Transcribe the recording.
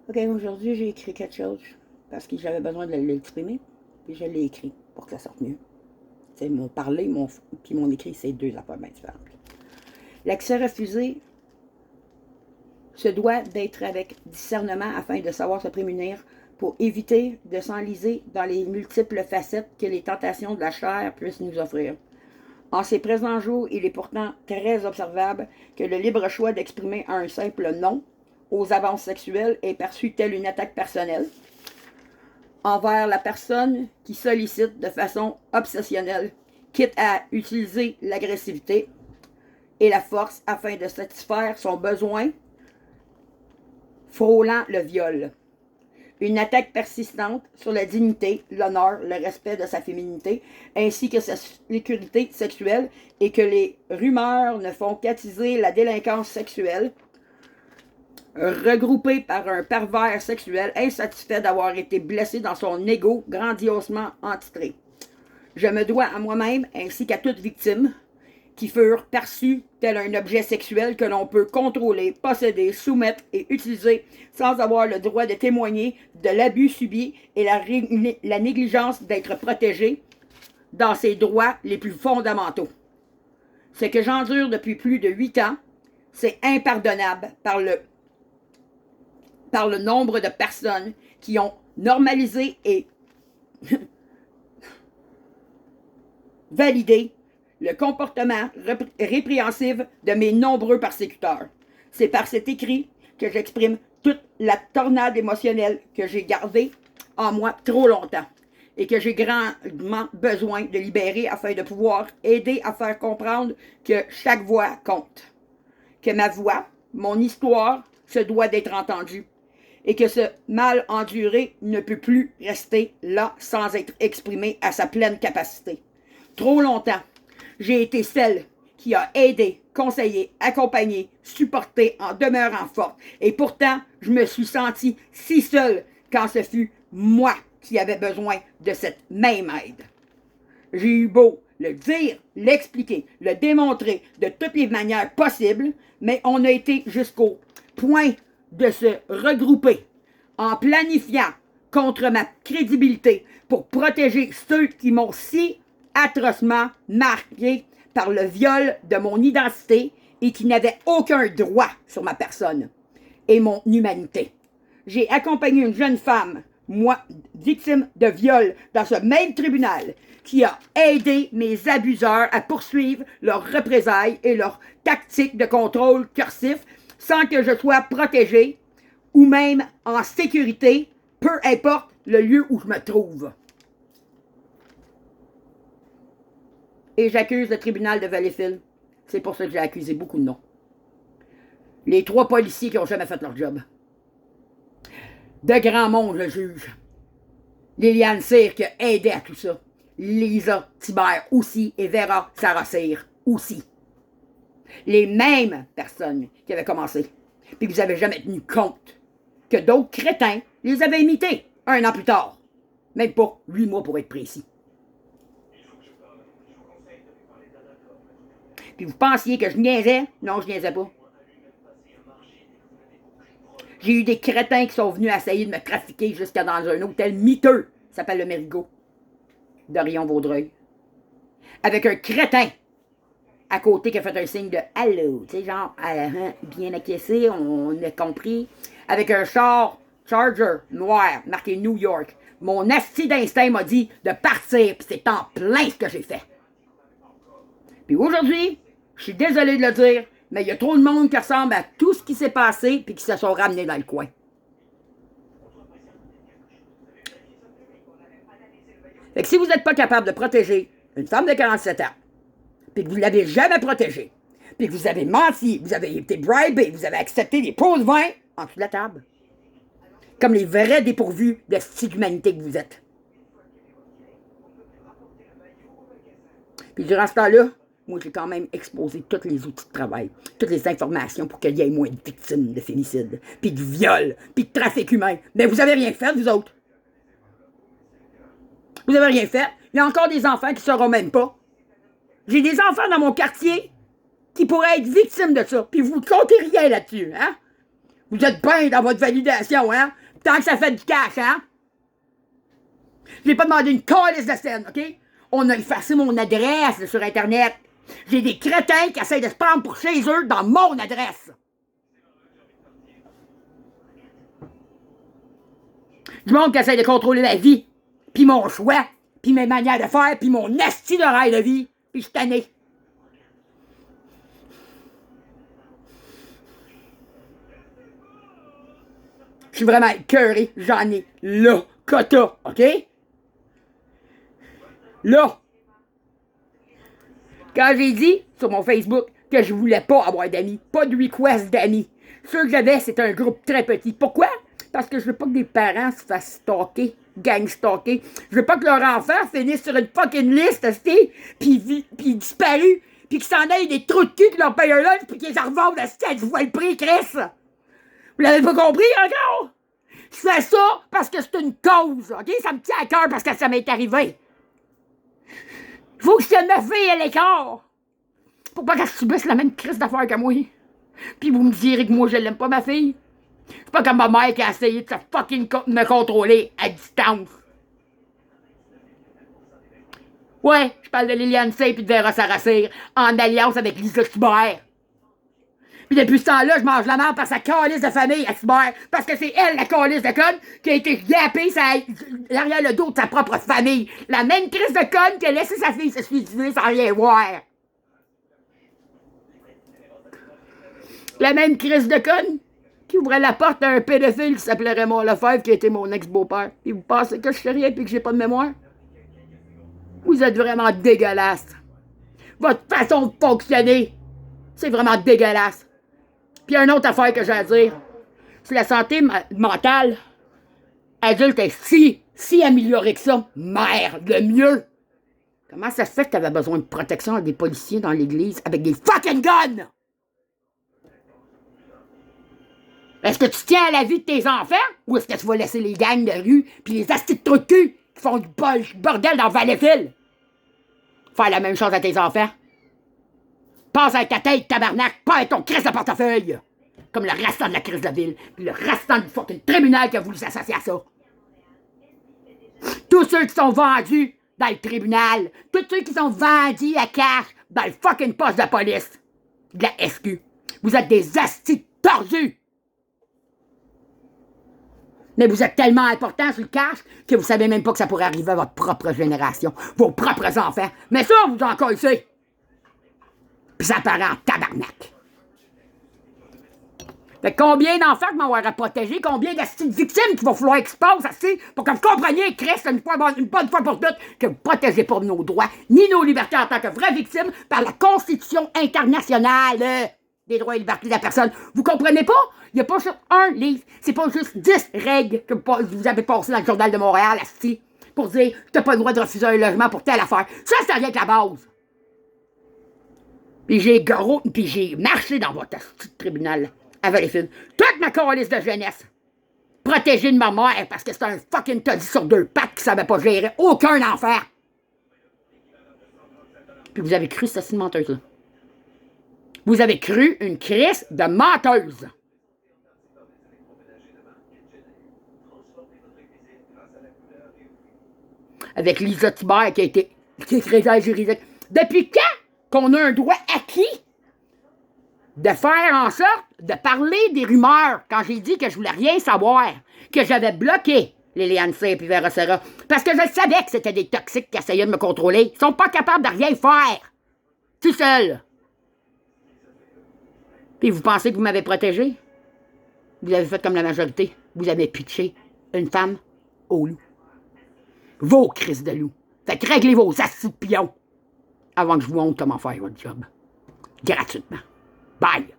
OK, aujourd'hui, j'ai écrit quelque chose parce que j'avais besoin de l'exprimer, puis je l'ai écrit pour que ça sorte mieux. C'est mon parler, puis mon écrit, c'est deux affaires bien différentes. L'accès refusé se doit d'être avec discernement afin de savoir se prémunir pour éviter de s'enliser dans les multiples facettes que les tentations de la chair puissent nous offrir. En ces présents jours, il est pourtant très observable que le libre choix d'exprimer un simple non aux avances sexuelles est perçu telle une attaque personnelle envers la personne qui sollicite de façon obsessionnelle, quitte à utiliser l'agressivité et la force afin de satisfaire son besoin, frôlant le viol. Une attaque persistante sur la dignité, l'honneur, le respect de sa féminité, ainsi que sa sécurité sexuelle, et que les rumeurs ne font qu'attiser la délinquance sexuelle, regroupé par un pervers sexuel insatisfait d'avoir été blessé dans son ego grandiosement entitré. Je me dois à moi-même, ainsi qu'à toute victime, qui furent perçus tel un objet sexuel que l'on peut contrôler, posséder, soumettre et utiliser sans avoir le droit de témoigner de l'abus subi et la négligence d'être protégé dans ses droits les plus fondamentaux. Ce que j'endure depuis plus de 8 ans, c'est impardonnable par le nombre de personnes qui ont normalisé et validé le comportement répréhensif de mes nombreux persécuteurs. C'est par cet écrit que j'exprime toute la tornade émotionnelle que j'ai gardée en moi trop longtemps et que j'ai grandement besoin de libérer afin de pouvoir aider à faire comprendre que chaque voix compte, que ma voix, mon histoire, se doit d'être entendue et que ce mal enduré ne peut plus rester là sans être exprimé à sa pleine capacité. Trop longtemps, j'ai été celle qui a aidé, conseillé, accompagné, supporté en demeurant forte. Et pourtant, je me suis sentie si seule quand ce fut moi qui avais besoin de cette même aide. J'ai eu beau le dire, l'expliquer, le démontrer de toutes les manières possibles, mais on a été jusqu'au point de se regrouper en planifiant contre ma crédibilité pour protéger ceux qui m'ont si atrocement marqué par le viol de mon identité et qui n'avaient aucun droit sur ma personne et mon humanité. J'ai accompagné une jeune femme, moi, victime de viol, dans ce même tribunal, qui a aidé mes abuseurs à poursuivre leurs représailles et leurs tactiques de contrôle cursif sans que je sois protégée ou même en sécurité, peu importe le lieu où je me trouve. Et j'accuse le tribunal de Valleyfield. C'est pour ça que j'ai accusé beaucoup de noms. Les 3 policiers qui n'ont jamais fait leur job. De grand monde, le juge. Liliane Cyr qui a aidé à tout ça. Lisa Thibert aussi et Vera Sarah-Cyr aussi. Les mêmes personnes qui avaient commencé. Puis vous n'avez jamais tenu compte que d'autres crétins les avaient imités 1 an plus tard. Même pas 8 mois pour être précis. Puis vous pensiez que je niaisais? Non, je niaisais pas. J'ai eu des crétins qui sont venus essayer de me trafiquer jusqu'à dans un hôtel miteux, ça s'appelle le Mérigot, d'Orion-Vaudreuil. Avec un crétin à côté qui a fait un signe de « Allô », tu sais, genre, bien acquiescé, on a compris. Avec un char Charger noir, marqué New York. Mon asti d'instinct m'a dit de partir, puis c'est en plein ce que j'ai fait. Puis aujourd'hui, je suis désolé de le dire, mais il y a trop de monde qui ressemble à tout ce qui s'est passé puis qui se sont ramenés dans le coin. Fait que si vous n'êtes pas capable de protéger une femme de 47 ans, puis que vous ne l'avez jamais protégée, puis que vous avez menti, vous avez été bribé, vous avez accepté des pots de vin en dessous de la table, comme les vrais dépourvus de style d'humanité que vous êtes. Puis durant ce temps-là, moi, j'ai quand même exposé tous les outils de travail, toutes les informations pour qu'il y ait moins de victimes de fémicide, puis de viol, puis de trafic humain. Mais vous avez rien fait, vous autres. Vous avez rien fait. Il y a encore des enfants qui ne sauront même pas. J'ai des enfants dans mon quartier qui pourraient être victimes de ça, puis vous ne comptez rien là-dessus, hein? Vous êtes bien dans votre validation, hein? Tant que ça fait du cash, hein? J'ai pas demandé une calice de scène, OK? On a effacé mon adresse sur Internet. J'ai des crétins qui essaient de se prendre pour chez eux dans mon adresse. Du monde qui essaie de contrôler la vie, puis mon choix, puis mes manières de faire, puis mon esti de rêve de vie, puis je suis tanné. Je suis vraiment écœuré, j'en ai là, quota, OK? Là. Quand j'ai dit sur mon Facebook que je voulais pas avoir d'amis, pas de request d'amis, ceux que j'avais, c'était un groupe très petit. Pourquoi? Parce que je veux pas que des parents se fassent stalker, gang stalker. Je veux pas que leur enfant finisse sur une fucking liste, puis disparu, puis qu'ils s'en aillent des trous de cul qui leur payent un lunch, puis qu'ils les revendent à du le prix, Chris. Vous l'avez pas compris encore? Je fais ça parce que c'est une cause, OK? Ça me tient à cœur parce que ça m'est arrivé. Faut que je tienne ma fille à l'écart. Pour pas qu'elle subisse la même crise d'affaires que moi. Puis vous me direz que moi je l'aime pas, ma fille. C'est pas comme ma mère qui a essayé de se fucking me contrôler à distance. Ouais, je parle de Liliane Sey puis de Vera Saracir en alliance avec Lisa Cyber. Puis depuis ce temps-là, je mange la merde par sa calice de famille à Cyber. Parce que c'est elle, la calice de conne, qui a été gappée derrière le dos de sa propre famille. La même crise de conne qui a laissé sa fille se suicider sans rien voir. La même crise de conne qui ouvrait la porte à un pédophile qui s'appelait Raymond Lefebvre, qui était mon ex-beau-père. Puis vous pensez que je fais rien puis que j'ai pas de mémoire? Vous êtes vraiment dégueulasse. Votre façon de fonctionner, c'est vraiment dégueulasse. Puis une autre affaire que j'ai à dire, c'est la santé mentale adulte est si améliorée que ça. Merde, le mieux. Comment ça se fait que t'avais besoin de protection avec des policiers dans l'église avec des fucking guns? Est-ce que tu tiens à la vie de tes enfants ou est-ce que tu vas laisser les gangs de rue puis les astis de trous de cul qui font du bordel dans Valleyfield faire la même chose à tes enfants? Pense avec ta tête, tabarnak, pas avec ton crise de portefeuille! Comme le restant de la crise de la ville, puis le restant du fucking tribunal qui a voulu s'associer à ça. Tous ceux qui sont vendus dans le tribunal, tous ceux qui sont vendus à cash dans le fucking poste de police, de la SQ, vous êtes des astis tordus! Mais vous êtes tellement importants sur le cash que vous savez même pas que ça pourrait arriver à votre propre génération, vos propres enfants. Mais ça, vous en connaissez! Pis ça paraît en tabarnak. Fait que combien d'enfants que m'avoir à protéger, combien de victimes qu'il va falloir qu'il se passe, pour que vous compreniez, Christ, une bonne fois pour toutes, que vous ne protégez pas nos droits, ni nos libertés en tant que vraies victimes, par la Constitution internationale des droits et libertés de la personne. Vous comprenez pas? Il n'y a pas juste un livre, c'est pas juste 10 règles que vous avez passées dans le Journal de Montréal, pour dire que tu n'as pas le droit de refuser un logement pour telle affaire. Ça, c'est rien que la base. Puis j'ai marché dans votre tribunal à Valleyfield. Toute ma calice de jeunesse. Protégée de ma mère parce que c'était un fucking toddy sur deux pattes qui savait pas gérer aucun enfant. Puis vous avez cru cette menteuse-là. Vous avez cru une crise de menteuse. Avec Lisa Thibert qui a été secrétaire juridique. Depuis quand qu'on a un droit acquis de faire en sorte de parler des rumeurs quand j'ai dit que je voulais rien savoir, que j'avais bloqué Liliane Sey et Vera Serra, parce que je savais que c'était des toxiques qui essayaient de me contrôler. Ils sont pas capables de rien faire. Tout seul. Puis vous pensez que vous m'avez protégé? Vous avez fait comme la majorité. Vous avez pitché une femme au loup. Vos crises de loup. Fait que réglez vos assis de pions avant que je vous montre comment faire votre job. Gratuitement. Bye!